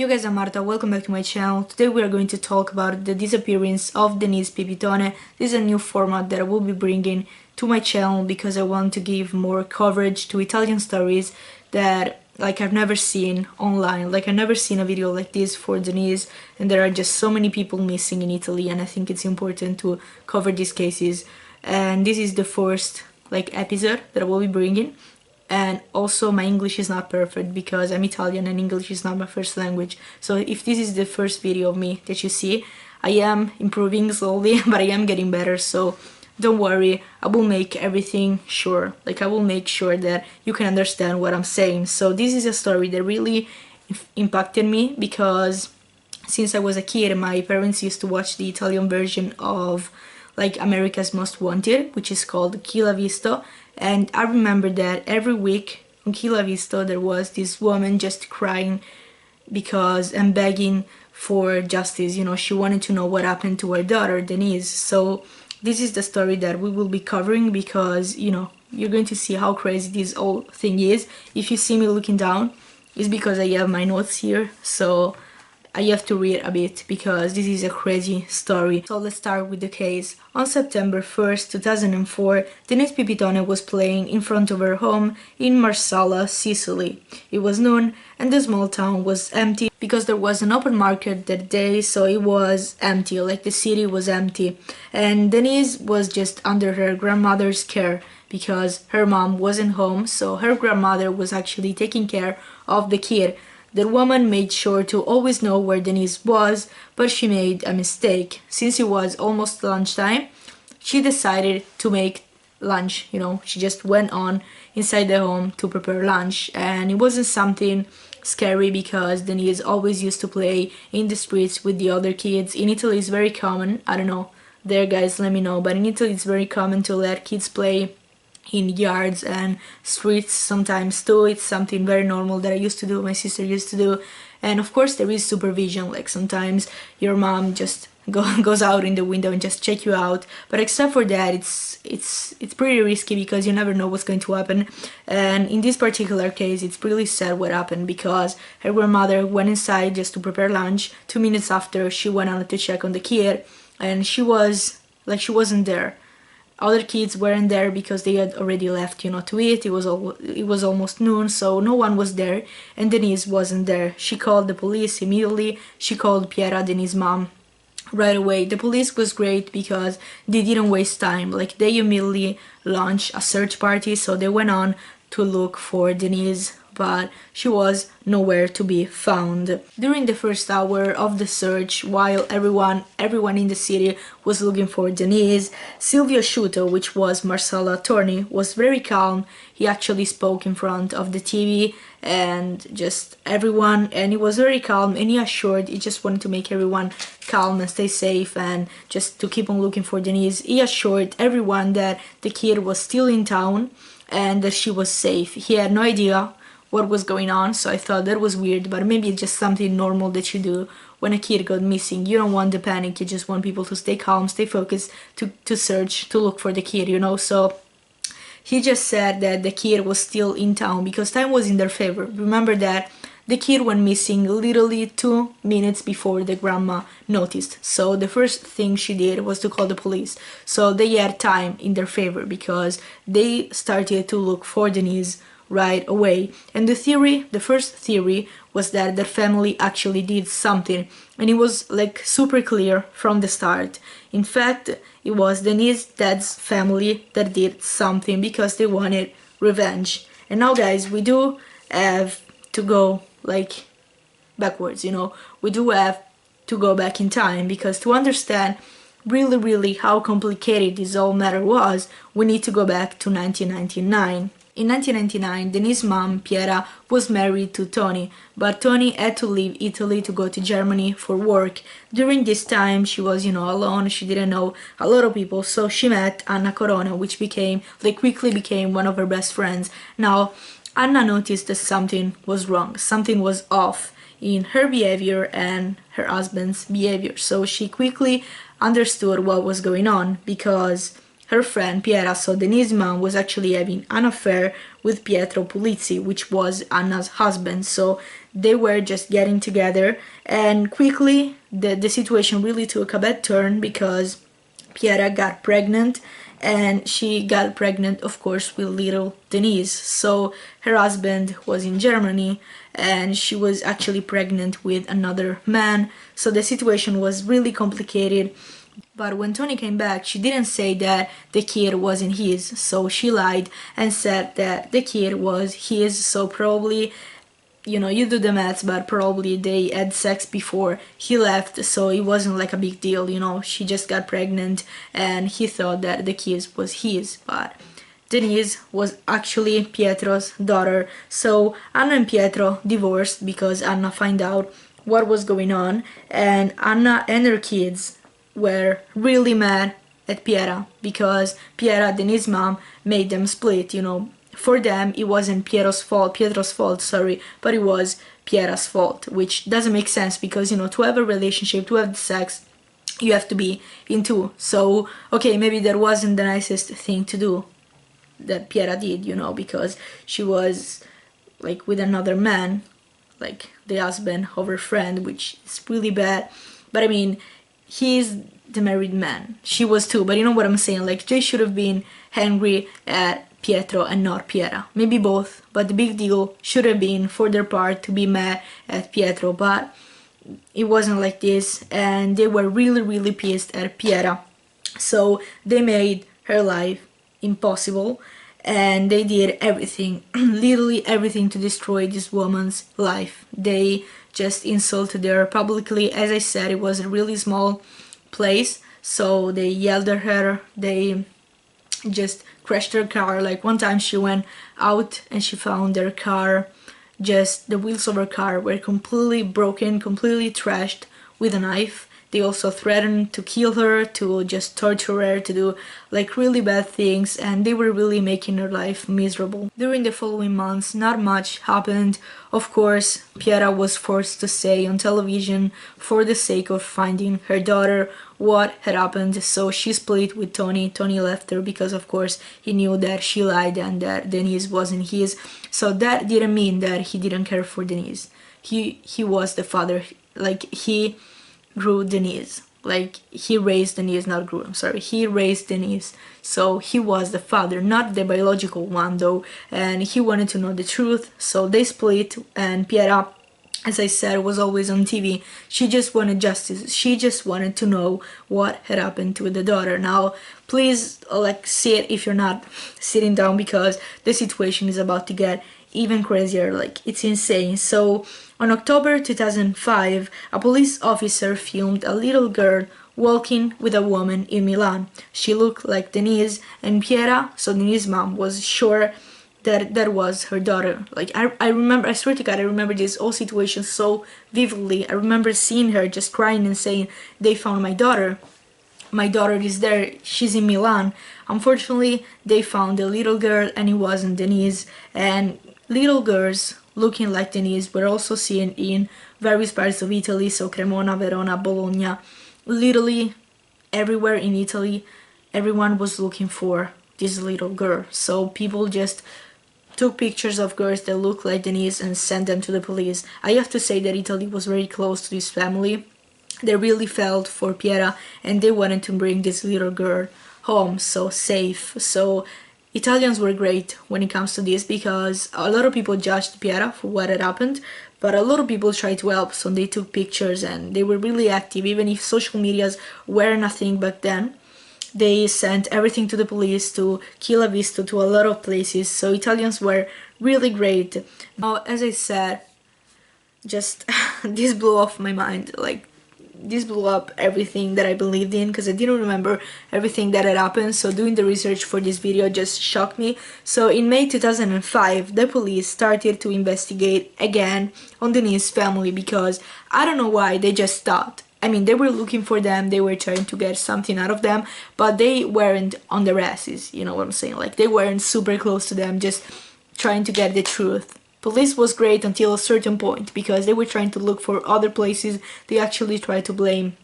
You guys, I'm Marta, welcome back to my channel. Today we are going to talk about the disappearance of Denise Pipitone. This is a new format that I will be bringing to my channel because I want to give more coverage to Italian stories that I've never seen online. I've never seen a video like this for Denise, and there are just so many people missing in Italy, and I think it's important to cover these cases. And this is the first episode that I will be bringing. And also my English is not perfect because I'm Italian and English is not my first language. So if this is the first video of me that you see, I am improving slowly, but I am getting better, so don't worry, I will make everything sure. I will make sure that you can understand what I'm saying. So this is a story that really impacted me because since I was a kid, my parents used to watch the Italian version of America's Most Wanted, which is called Chi l'ha visto. And I remember that every week on Chi l'ha visto there was this woman just crying because and begging for justice. You know, she wanted to know what happened to her daughter Denise. So this is the story that we will be covering because, you know, you're going to see how crazy this whole thing is. If you see me looking down, it's because I have my notes here, so I have to read a bit because this is a crazy story. So let's start with the case. On September 1st, 2004, Denise Pipitone was playing in front of her home in Marsala, Sicily. It was noon and the small town was empty because there was an open market that day, so it was empty, the city was empty. And Denise was just under her grandmother's care because her mom wasn't home, so her grandmother was actually taking care of the kid. The woman made sure to always know where Denise was, but she made a mistake. Since it was almost lunchtime, she decided to make lunch, she just went on inside the home to prepare lunch, and it wasn't something scary because Denise always used to play in the streets with the other kids. In Italy it's very common, I don't know, there guys let me know, but in Italy it's very common to let kids play in yards and streets sometimes too. It's something very normal that I used to do, my sister used to do. And of course there is supervision, sometimes your mom just goes out in the window and just check you out, but except for that it's pretty risky because you never know what's going to happen. And in this particular case it's really sad what happened because her grandmother went inside just to prepare lunch. 2 minutes after, she went out to check on the kid, and she wasn't there. Other kids weren't there because they had already left, to eat. It was almost noon, so no one was there, and Denise wasn't there. She called the police immediately. She called Piera, Denise's mom, right away. The police was great because they didn't waste time. They immediately launched a search party, so they went on to look for Denise, but she was nowhere to be found. During the first hour of the search, while everyone in the city was looking for Denise, Silvio Sciutto, which was Marcella's attorney, was very calm. He actually spoke in front of the TV and just everyone, and he was very calm, and he just wanted to make everyone calm and stay safe and just to keep on looking for Denise. He assured everyone that the kid was still in town and that she was safe. He had no idea what was going on, so I thought that was weird, but maybe it's just something normal that you do when a kid got missing. You don't want the panic, you just want people to stay calm, stay focused, to search, to look for the kid, so he just said that the kid was still in town because time was in their favor. Remember that the kid went missing literally 2 minutes before the grandma noticed, so the first thing she did was to call the police. So they had time in their favor because they started to look for Denise right away. And the first theory was that their family actually did something, and it was super clear from the start. In fact, it was Denise's dad's family that did something because they wanted revenge. And now guys, we do have to go backwards, we do have to go back in time because to understand really how complicated this whole matter was, we need to go back to 1999. In 1999, Denise's mom, Piera, was married to Tony, but Tony had to leave Italy to go to Germany for work. During this time, she was, alone, she didn't know a lot of people, so she met Anna Corona, which quickly became one of her best friends. Now, Anna noticed that something was wrong, something was off in her behavior and her husband's behavior, so she quickly understood what was going on because her friend Piera, so Denise's mom, was actually having an affair with Pietro Pulizzi, which was Anna's husband. So they were just getting together, and quickly the situation really took a bad turn because Piera got pregnant, and she got pregnant, of course, with little Denise. So her husband was in Germany, and she was actually pregnant with another man. So the situation was really complicated. But when Tony came back, she didn't say that the kid wasn't his. So she lied and said that the kid was his. So probably, you do the maths, but probably they had sex before he left, so it wasn't like a big deal. She just got pregnant and he thought that the kid was his, but Denise was actually Pietro's daughter. So Anna and Pietro divorced because Anna found out what was going on, and Anna and her kids were really mad at Piera because Piera, Denise's mom, made them split. For them, it wasn't Pietro's fault, sorry, but it was Piera's fault, which doesn't make sense because, to have a relationship, to have sex, you have to be in two. So, okay, maybe that wasn't the nicest thing to do that Piera did, because she was, like, with another man, like the husband of her friend, which is really bad. But I mean, he's the married man. She was too, but you know what I'm saying? Like, they should have been angry at Pietro and not Piera. Maybe both, but the big deal should have been for their part to be mad at Pietro, but it wasn't like this, and they were really, really pissed at Piera. So they made her life impossible, and they did everything, literally everything, to destroy this woman's life. They just insulted her publicly. As I said, it was a really small place, so they yelled at her, they just crashed her car. Like, one time she went out and she found their car, just the wheels of her car were completely broken, completely trashed, with a knife. They also threatened to kill her, to just torture her, to do like really bad things, and they were really making her life miserable. During the following months, not much happened. Of course, Piera was forced to say on television, for the sake of finding her daughter, what had happened. So she split with Tony. Tony left her because, of course, he knew that she lied and that Denise wasn't his. So that didn't mean that he didn't care for Denise. He was the father. Like, he grew Denise. Like, he raised Denise, not grew, I'm sorry. He raised Denise. So he was the father, not the biological one though. And he wanted to know the truth. So they split, and Piera, as I said, was always on TV. She just wanted justice. She just wanted to know what had happened to the daughter. Now, please, like, sit if you're not sitting down, because the situation is about to get even crazier. Like, it's insane. So on October 2005, a police officer filmed a little girl walking with a woman in Milan. She looked like Denise, and Piera, so Denise's mom, was sure that that was her daughter. Like, I remember, I swear to God, I remember this whole situation so vividly. I remember seeing her just crying and saying, they found my daughter. My daughter is there, she's in Milan. Unfortunately, they found the little girl, and it wasn't Denise. And little girls looking like Denise were also seen in various parts of Italy, so Cremona, Verona, Bologna. Literally everywhere in Italy, everyone was looking for this little girl. So people just took pictures of girls that looked like Denise and sent them to the police. I have to say that Italy was very close to this family. They really felt for Piera, and they wanted to bring this little girl home, so safe. So Italians were great when it comes to this, because a lot of people judged Piera for what had happened, but a lot of people tried to help, so they took pictures and they were really active. Even if social medias were nothing back then, they sent everything to the police, to Kill a Visto, to a lot of places. So Italians were really great. Now, as I said, just this blew off my mind. Like, this blew up everything that I believed in, because I didn't remember everything that had happened. So doing the research for this video just shocked me. So in May 2005, the police started to investigate again on Denise's family, because I don't know why they just stopped. I mean, they were looking for them, they were trying to get something out of them, but they weren't on their asses, you know what I'm saying? Like, they weren't super close to them, just trying to get the truth. Police was great until a certain point, because they were trying to look for other places. They actually tried to blame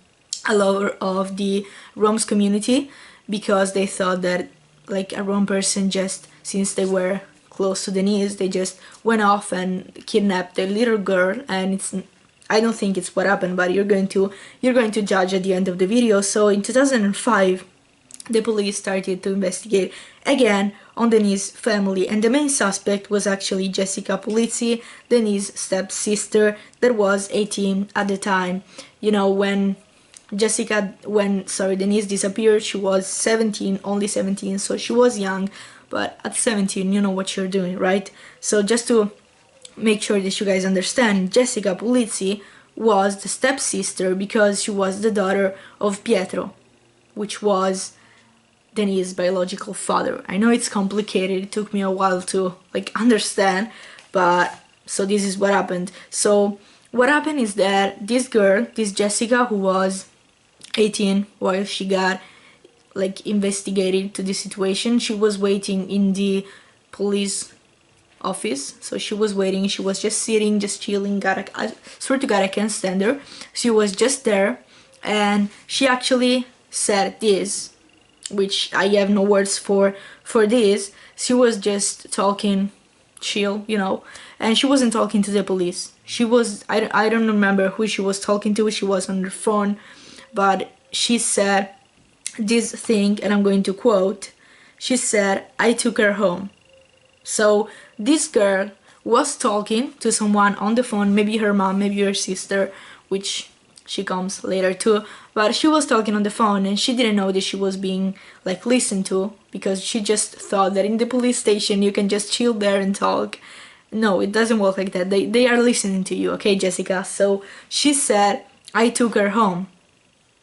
a lot of the Rome's community, because they thought that, like, a Rome person, just since they were close to Denise. They just went off and kidnapped a little girl, and I don't think it's what happened, but you're going to judge at the end of the video. So in 2005, the police started to investigate again on Denise's family, and the main suspect was actually Jessica Pulizzi, Denise's stepsister, that was 18 at the time. You know, when Denise disappeared, she was 17, only 17, so she was young, but at 17, you know what you're doing, right? So just to make sure that you guys understand, Jessica Pulizzi was the stepsister because she was the daughter of Pietro, which was Denise's biological father. I know it's complicated, it took me a while to understand, but so this is what happened. So what happened is that this girl, this Jessica, who was 18 while she got investigated to the situation, she was waiting in the police office. So she was waiting, she was just sitting, just chilling. I swear to God, I can't stand her. She was just there, and she actually said this, which I have no words for this. She was just talking chill, you know, and she wasn't talking to the police. She was, I don't remember who she was talking to. She was on the phone, but she said this thing, and I'm going to quote. She said, "I took her home." So this girl was talking to someone on the phone, maybe her mom, maybe her sister, which she comes later too, but she was talking on the phone, and she didn't know that she was being listened to, because she just thought that in the police station you can just chill there and talk. No, it doesn't work like that. They are listening to you, okay, Jessica? So she said, "I took her home."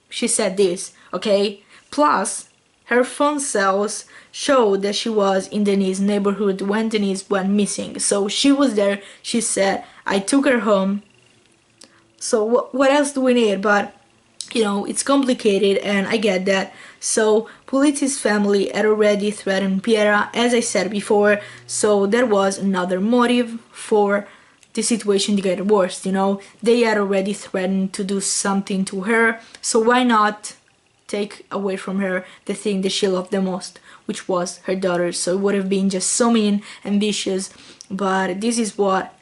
She said this, okay? Plus, her phone cells showed that she was in Denise's neighborhood when Denise went missing. So she was there. She said, "I took her home." So what else do we need? But, you know, it's complicated, and I get that. So Pulizzi's family had already threatened Piera, as I said before, so there was another motive for the situation to get worse, you know. They had already threatened to do something to her, so why not take away from her the thing that she loved the most, which was her daughter? So it would have been just so mean and vicious, but this is what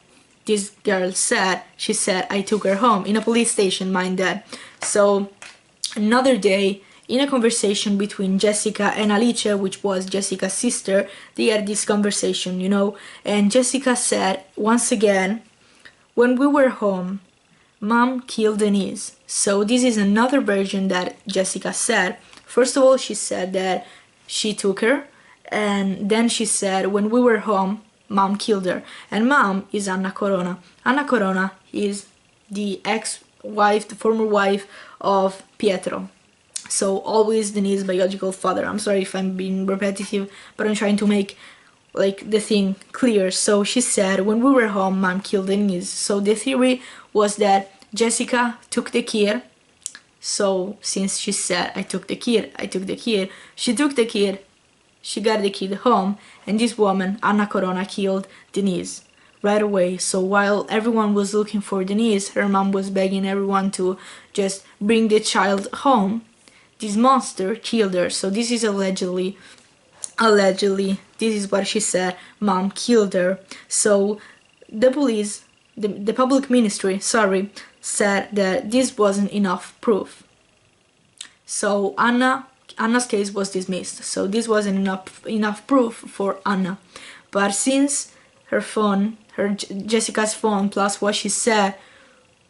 this girl said. She said, "I took her home," in a police station, mind that. So another day, in a conversation between Jessica and Alice, which was Jessica's sister, they had this conversation, you know, and Jessica said, once again, "When we were home, Mom killed Denise." So this is another version that Jessica said. First of all, she said that she took her, and then she said, "When we were home, Mom killed her." And Mom is Anna Corona. Anna Corona is the ex-wife, the former wife of Pietro. So always Denise's biological father. I'm sorry if I'm being repetitive, but I'm trying to make the thing clear. So she said, "When we were home, Mom killed Denise." So the theory was that Jessica took the kid. So since she said, I took the kid, she took the kid, she got the kid home, and this woman, Anna Corona, killed Denise right away. So while everyone was looking for Denise, her mom was begging everyone to just bring the child home. This monster killed her. So this is allegedly, this is what she said, Mom killed her. So the police, the public ministry, said that this wasn't enough proof. So Anna's case was dismissed. So this wasn't enough proof for Anna. But since her phone, Jessica's phone, plus what she said,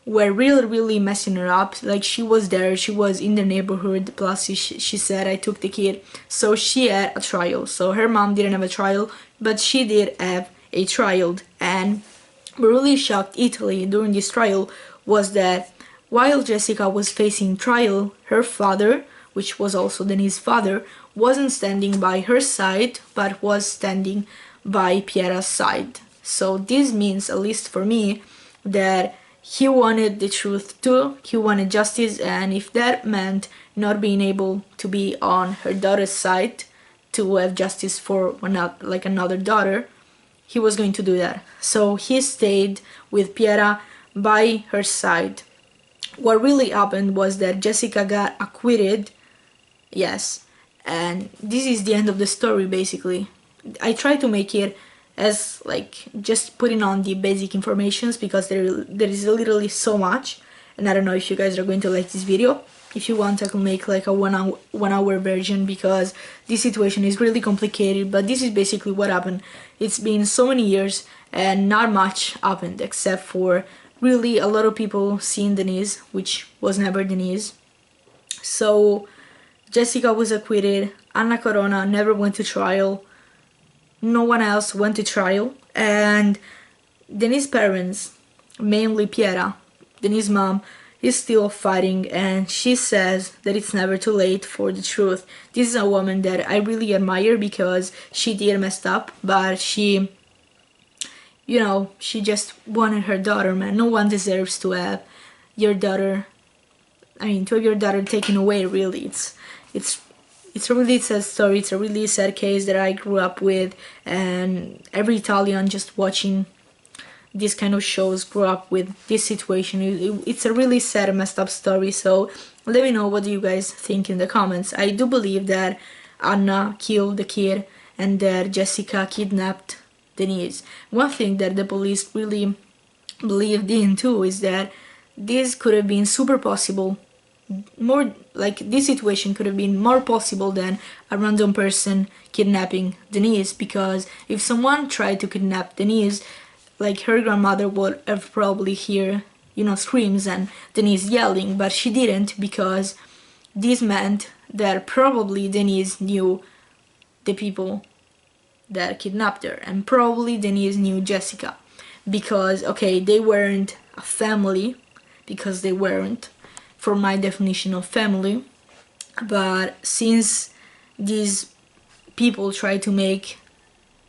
were really messing her up. She was there, she was in the neighborhood, plus she said, "I took the kid." So she had a trial. So her mom didn't have a trial, but she did have a trial. And what really shocked Italy during this trial was that while Jessica was facing trial, her father, which was also Denise's father, wasn't standing by her side, but was standing by Piera's side. So this means, at least for me, that he wanted the truth too, he wanted justice, and if that meant not being able to be on her daughter's side to have justice for another daughter, he was going to do that. So he stayed with Piera by her side. What really happened was that Jessica got acquitted, yes, and this is the end of the story basically. I try to make it as like just putting on the basic informations, because there is literally so much, and I don't know if you guys are going to like this video. If you want, I can make like a one hour version, because this situation is really complicated, but this is basically what happened. It's been so many years and not much happened, except for really a lot of people seeing Denise, which was never Denise. So Jessica was acquitted, Anna Corona never went to trial, no one else went to trial, and Denise's parents, mainly Piera, Denise's mom, is still fighting, and she says that it's never too late for the truth. This is a woman that I really admire, because she did messed up, but she, you know, she just wanted her daughter, man. No one deserves to have your daughter, to have your daughter taken away, really. It's a really sad story. It's a really sad case that I grew up with, and every Italian just watching these kind of shows grew up with this situation. It's a really sad and messed up story, so let me know what you guys think in the comments. I do believe that Anna killed the kid and that Jessica kidnapped Denise. One thing that the police really believed in too is that this could have been super possible, more like this situation could have been more possible than a random person kidnapping Denise, because if someone tried to kidnap Denise, like her grandmother would have probably hear, screams and Denise yelling, but she didn't, because this meant that probably Denise knew the people that kidnapped her, and probably Denise knew Jessica, because okay, they weren't a family, because they weren't for my definition of family, but since these people try to make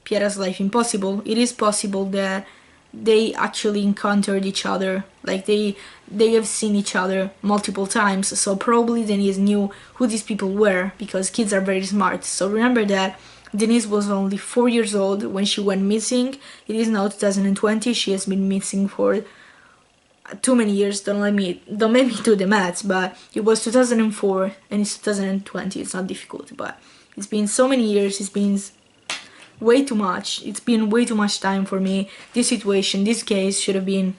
Piera's life impossible, it is possible that they actually encountered each other, like they have seen each other multiple times. So probably Denise knew who these people were, because kids are very smart. So remember that Denise was only 4 years old when she went missing. It is now 2020. She has been missing for too many years. Don't make me do the maths, but it was 2004 and it's 2020. It's not difficult, but it's been so many years. It's been way too much. It's been way too much time for me. This situation, this case should have been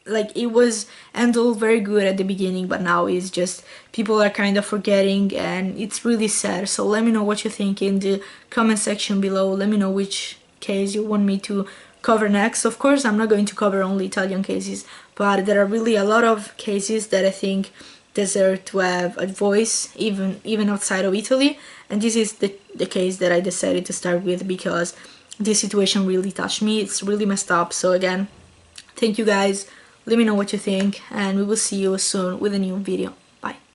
like, it was handled very good at the beginning, but now it's just people are kind of forgetting, and it's really sad. So let me know what you think in the comment section below. Let me know which case you want me to cover next. Of course, I'm not going to cover only Italian cases, but there are really a lot of cases that I think deserve to have a voice, even outside of Italy, and this is the case that I decided to start with, because this situation really touched me. It's really messed up. So again, thank you guys, let me know what you think, and we will see you soon with a new video.